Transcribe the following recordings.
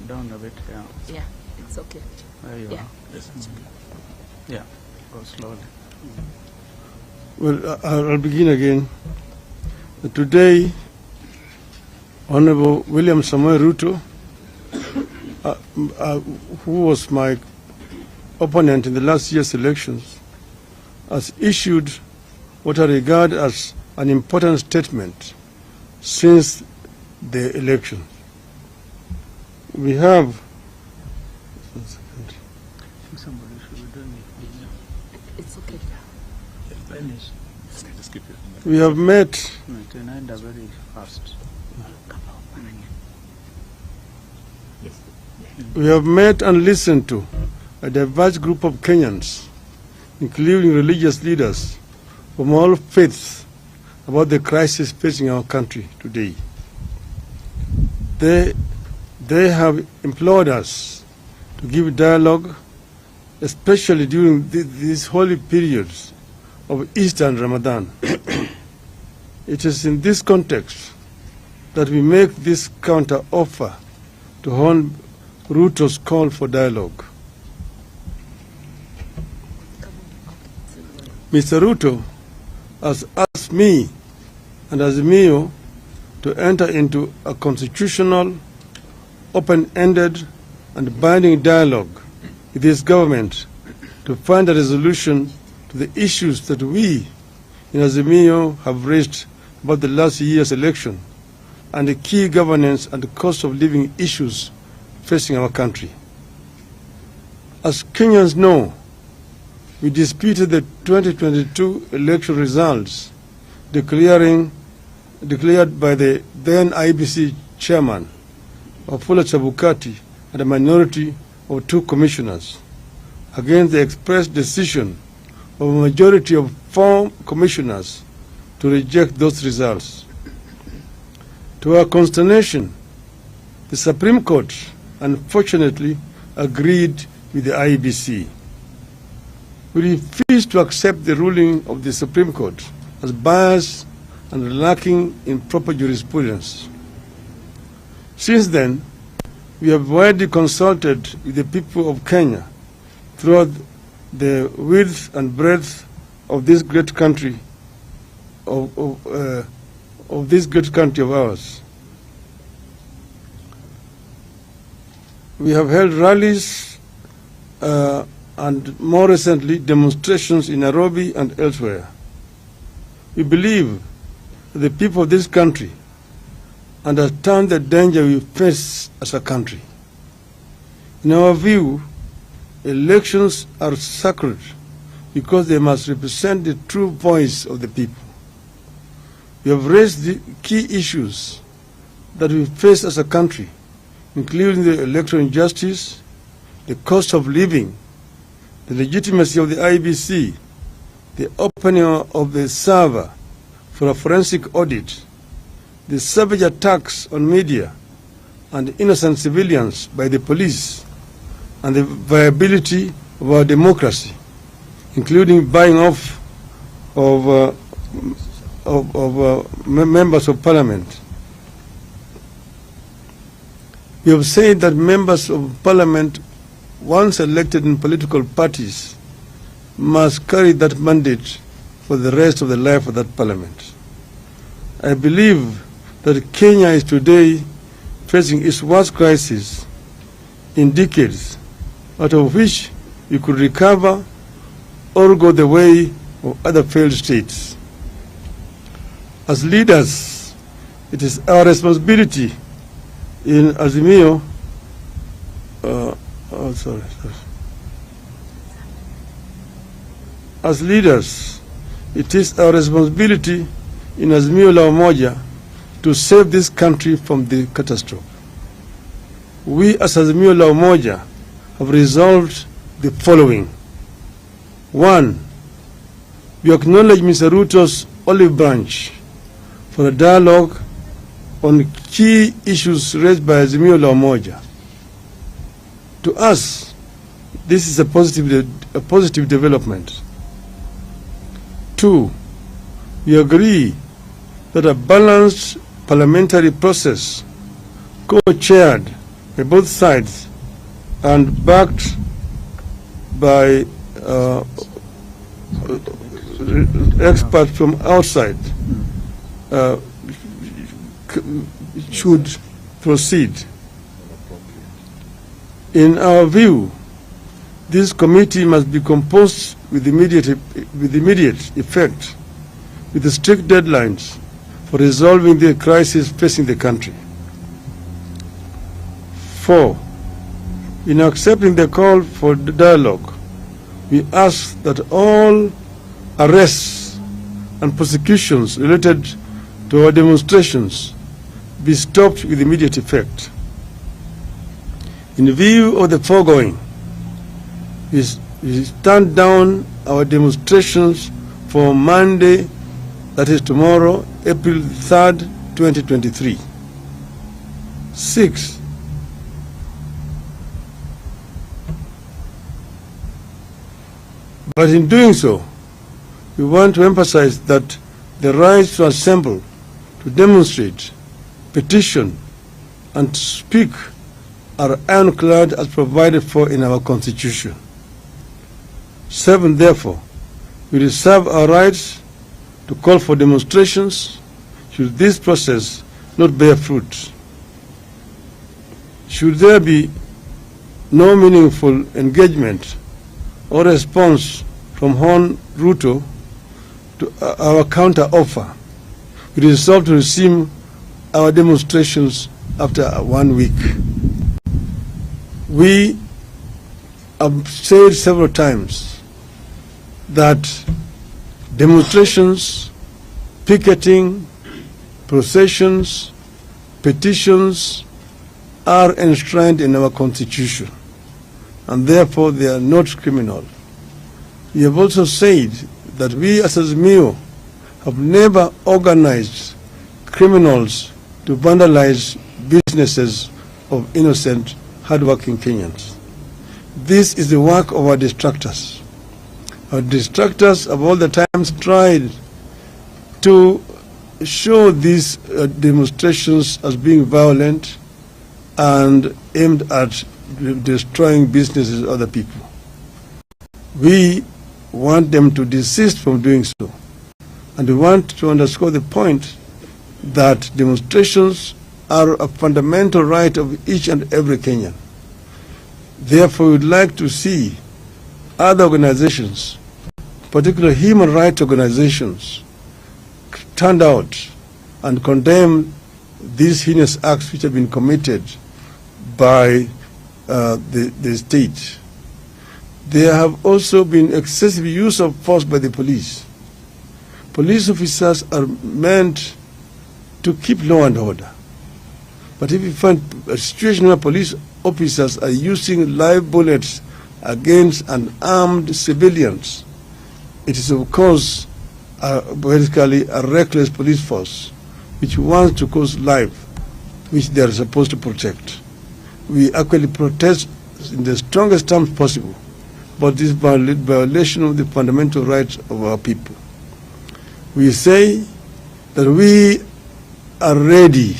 down a bit, yeah. Yeah, it's okay. There you Yeah. are. Yeah, go slowly. Well, I'll begin again. Today, Honorable William Samoei Ruto, who was my opponent in the last year's elections, has issued what I regard as an important statement since the election. We have Somebody should be doing it. It's okay. Finish. we have met It end very fast. We have met and listened to a diverse group of Kenyans, including religious leaders from all faiths, about the crisis facing our country today. They have implored us to give dialogue, especially during these holy periods of Easter and Ramadan. It is in this context that we make this counter-offer to Hon. Ruto's call for dialogue. Mr. Ruto has asked me and Azimio to enter into a constitutional, open-ended and binding dialogue with his government to find a resolution to the issues that we in Azimio have raised about the last year's election and the key governance and the cost of living issues facing our country. As Kenyans know, we disputed the 2022 election results declared by the then IBC chairman, Wafula Chebukati, and a minority of 2 commissioners against the express decision of a majority of 4 commissioners to reject those results. To our consternation, the Supreme Court unfortunately agreed with the IBC. We refuse to accept the ruling of the Supreme Court as biased and lacking in proper jurisprudence. Since then, we have widely consulted with the people of Kenya throughout the width and breadth of this great country of ours. We have held rallies and more recently demonstrations in Nairobi and elsewhere. We believe that the people of this country understand the danger we face as a country. In our view, elections are sacred because they must represent the true voice of the people. We have raised the key issues that we face as a country, including the electoral injustice, the cost of living, the legitimacy of the IBC, the opening of the server for a forensic audit, the savage attacks on media and innocent civilians by the police, and the viability of our democracy, including buying off of members of parliament. We have said that members of parliament, once elected in political parties, must carry that mandate for the rest of the life of that parliament. I believe that Kenya is today facing its worst crisis in decades, out of which we could recover or go the way of other failed states. As leaders, it is our responsibility in Azimio, As leaders, it is our responsibility in Azimio la Umoja to save this country from the catastrophe. We as Azimio la Umoja have resolved the following. 1. We acknowledge Mr. Ruto's olive branch for a dialogue on key issues raised by Azimio la Umoja. To us, this is a positive development. 2. We agree that a balanced parliamentary process, co-chaired by both sides and backed by experts from outside should proceed. In our view, this committee must be composed with immediate effect, with strict deadlines for resolving the crisis facing the country. 4. In accepting the call for dialogue, we ask that all arrests and prosecutions related to our demonstrations be stopped with immediate effect. In view of the foregoing, we stand down our demonstrations for Monday, that is tomorrow, April 3rd, 2023. 6. But in doing so, we want to emphasize that the right to assemble, to demonstrate, petition, and to speak are ironclad as provided for in our Constitution. 7. Therefore, we reserve our rights to call for demonstrations should this process not bear fruit. Should there be no meaningful engagement or response from RUTO to our counter-offer, we resolve to resume our demonstrations after 1 week. We have said several times that demonstrations, picketing, processions, petitions are enshrined in our Constitution, and therefore they are not criminal. We have also said that we as azimio have never organized criminals to vandalize businesses of innocent, hardworking Kenyans. This is the work of our distractors. Our distractors have all the times tried to show these demonstrations as being violent and aimed at destroying businesses of other people. We want them to desist from doing so. And we want to underscore the point that demonstrations are a fundamental right of each and every Kenyan. Therefore, we would like to see other organizations, particularly human rights organizations, stand out and condemn these heinous acts which have been committed by the state. There have also been excessive use of force by the police. Police officers are meant to keep law and order. But if you find a situation where police officers are using live bullets against unarmed civilians, it is of course basically a reckless police force which wants to cause life which they are supposed to protect. We actually protest in the strongest terms possible about this violation of the fundamental rights of our people. We say that we are ready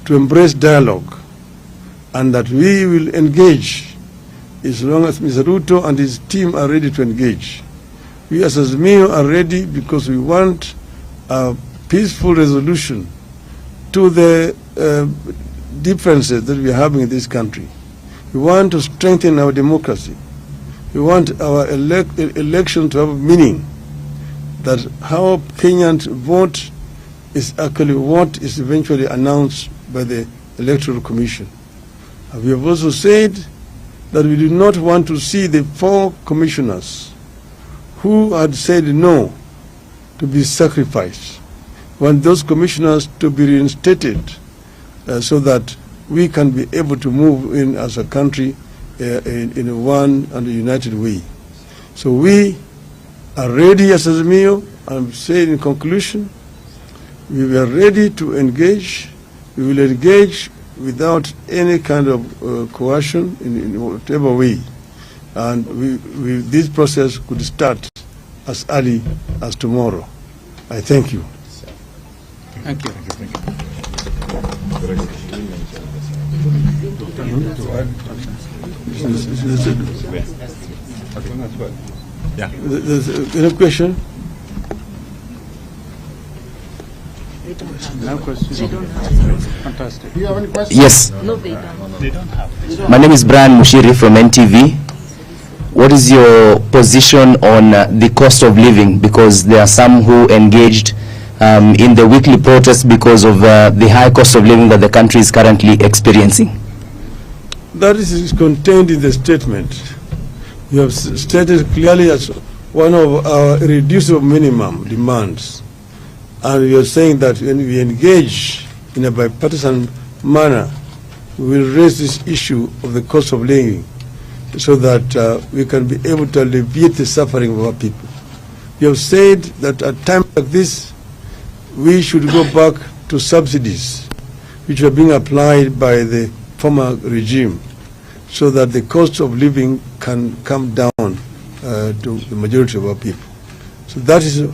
to embrace dialogue and that we will engage as long as Mr. RUTO and his team are ready to engage. We as azimio are ready because we want a peaceful resolution to the differences that we are having in this country. We want to strengthen our democracy. We want our election to have meaning, that how Kenyans vote is actually what is eventually announced by the Electoral Commission. And we have also said that we do not want to see the 4 commissioners who had said no to be sacrificed. We want those commissioners to be reinstated so that we can be able to move in as a country in a one and a united way. So we are ready as azimio. I'm saying in conclusion, we are ready to engage. We will engage without any kind of coercion in whatever way. And this process could start as early as tomorrow. I thank you. Thank you. Thank you. Yeah. Any question? No question. Fantastic. Do you have any questions? Yes, No, they don't. They don't have. my name is Brian Mushiri from NTV. What is your position on the cost of living? Because there are some who engaged in the weekly protest because of the high cost of living that the country is currently experiencing. That is contained in the statement. You have stated clearly as one of our irreducible minimum demands. And you are saying that when we engage in a bipartisan manner, we will raise this issue of the cost of living so that we can be able to alleviate the suffering of our people. You have said that at times like this, we should go back to subsidies which are being applied by the former regime so that the cost of living can come down to the majority of our people. So that is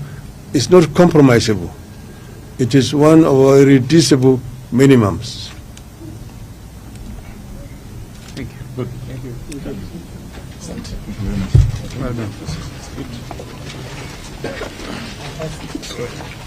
it's not compromisable. It is one of our irreducible minimums. Thank you. Good. Thank you. Well done.